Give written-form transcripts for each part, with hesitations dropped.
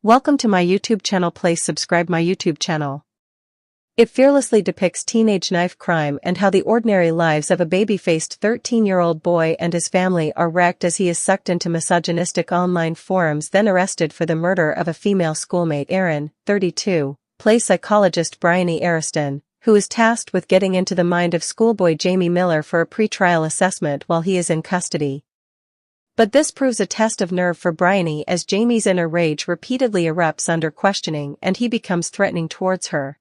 Welcome to my YouTube channel. Please subscribe my YouTube channel. It fearlessly depicts teenage knife crime and how the ordinary lives of a baby-faced 13-year-old boy and his family are wrecked as he is sucked into misogynistic online forums, then arrested for the murder of a female schoolmate. Erin, 32, plays psychologist Bryony Ariston, who is tasked with getting into the mind of schoolboy Jamie Miller for a pre-trial assessment while he is in custody. But this proves a test of nerve for Bryony as Jamie's inner rage repeatedly erupts under questioning and he becomes threatening towards her.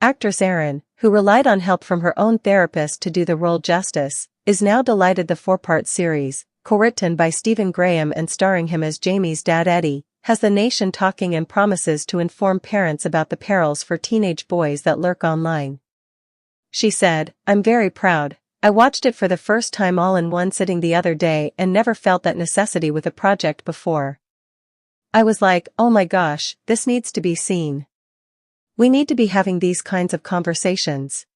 Actress Erin, who relied on help from her own therapist to do the role justice, is now delighted the four-part series, co-written by Stephen Graham and starring him as Jamie's dad Eddie, has the nation talking and promises to inform parents about the perils for teenage boys that lurk online. She said, "I'm very proud. I watched it for the first time all in one sitting the other day and never felt that necessity with a project before. I was like, oh my gosh, this needs to be seen. We need to be having these kinds of conversations.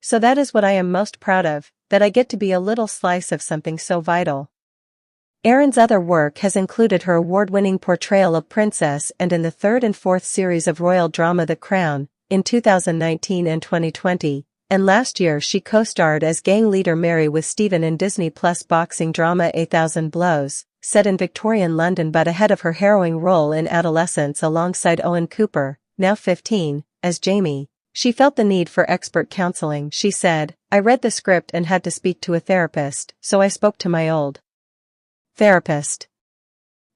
So that is what I am most proud of, that I get to be a little slice of something so vital." Erin's other work has included her award-winning portrayal of Princess and in the third and fourth series of royal drama The Crown, in 2019 and 2020. And last year she co-starred as gang leader Mary with Stephen in Disney Plus boxing drama 8,000 Blows, set in Victorian London, but ahead of her harrowing role in Adolescence alongside Owen Cooper, now 15, as Jamie. She felt the need for expert counseling. She said, "I read the script and had to speak to a therapist, so I spoke to my old therapist.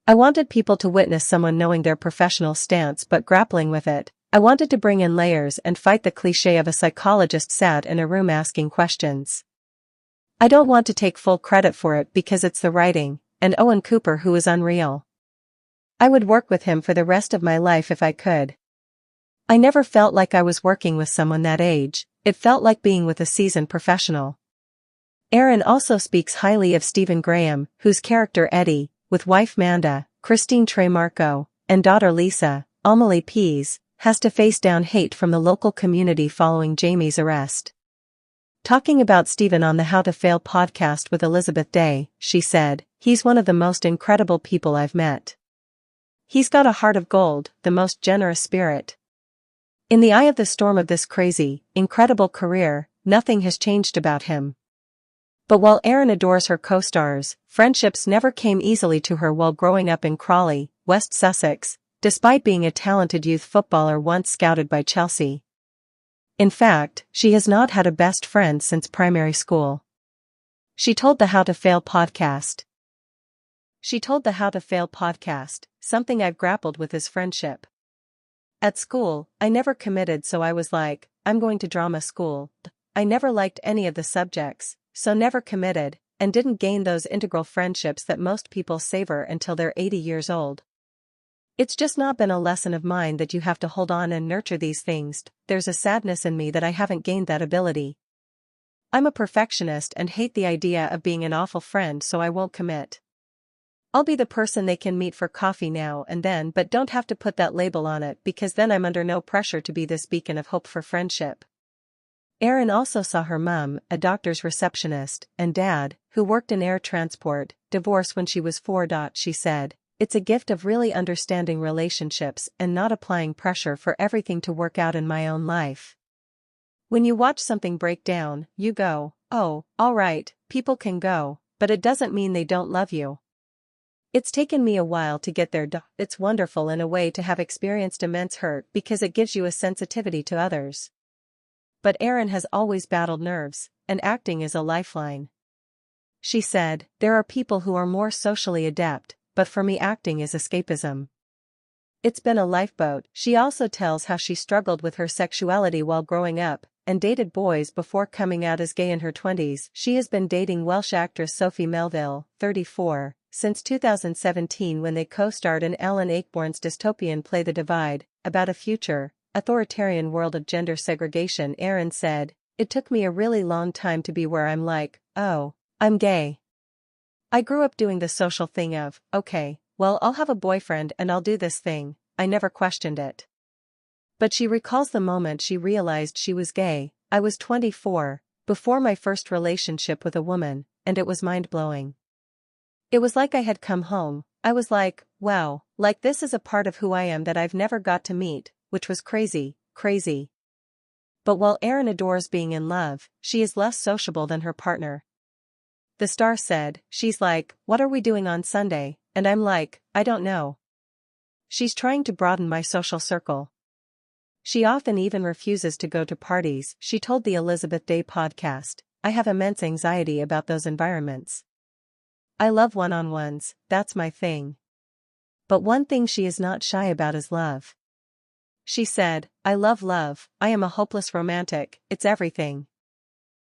I wanted people to witness someone knowing their professional stance but grappling with it. I wanted to bring in layers and fight the cliché of a psychologist sat in a room asking questions. I don't want to take full credit for it because it's the writing, and Owen Cooper who is unreal. I would work with him for the rest of my life if I could. I never felt like I was working with someone that age, it felt like being with a seasoned professional." Erin also speaks highly of Stephen Graham, whose character Eddie, with wife Manda, Christine Tremarco, and daughter Lisa, Amelie Pease, has to face down hate from the local community following Jamie's arrest. Talking about Stephen on the How to Fail podcast with Elizabeth Day, she said, "He's one of the most incredible people I've met. He's got a heart of gold, the most generous spirit. In the eye of the storm of this crazy, incredible career, nothing has changed about him." But while Erin adores her co-stars, friendships never came easily to her while growing up in Crawley, West Sussex, despite being a talented youth footballer once scouted by Chelsea. In fact, she has not had a best friend since primary school. She told the How to Fail podcast, "Something I've grappled with is friendship. At school, I never committed, so I was like, I'm going to drama school. I never liked any of the subjects, so never committed, and didn't gain those integral friendships that most people savor until they're 80 years old. It's just not been a lesson of mine that you have to hold on and nurture these things. There's a sadness in me that I haven't gained that ability. I'm a perfectionist and hate the idea of being an awful friend, so I won't commit. I'll be the person they can meet for coffee now and then, but don't have to put that label on it because then I'm under no pressure to be this beacon of hope for friendship." Erin also saw her mum, a doctor's receptionist, and dad, who worked in air transport, divorce when she was 4. She said, "It's a gift of really understanding relationships and not applying pressure for everything to work out in my own life. When you watch something break down, you go, oh, all right, people can go, but it doesn't mean they don't love you. It's taken me a while to get there. It's wonderful in a way to have experienced immense hurt because it gives you a sensitivity to others. But Erin has always battled nerves, and acting is a lifeline." She said, "There are people who are more socially adept, but for me acting is escapism. It's been a lifeboat." She also tells how she struggled with her sexuality while growing up, and dated boys before coming out as gay in her 20s. She has been dating Welsh actress Sophie Melville, 34, since 2017 when they co-starred in Alan Ayckbourn's dystopian play The Divide, about a future, authoritarian world of gender segregation. Erin said, "It took me a really long time to be where I'm like, oh, I'm gay. I grew up doing the social thing of, okay, well, I'll have a boyfriend and I'll do this thing. I never questioned it." But she recalls the moment she realized she was gay. "I was 24, before my first relationship with a woman, and it was mind-blowing. It was like I had come home. I was like, wow, like this is a part of who I am that I've never got to meet, which was crazy, crazy. But while Erin adores being in love, she is less sociable than her partner. The star said, she's like, what are we doing on Sunday? And I'm like, I don't know. She's trying to broaden my social circle. She often even refuses to go to parties, she told the Elizabeth Day podcast. I have immense anxiety about those environments. I love one-on-ones, that's my thing. But one thing she is not shy about is love. She said, I love love, I am a hopeless romantic, it's everything.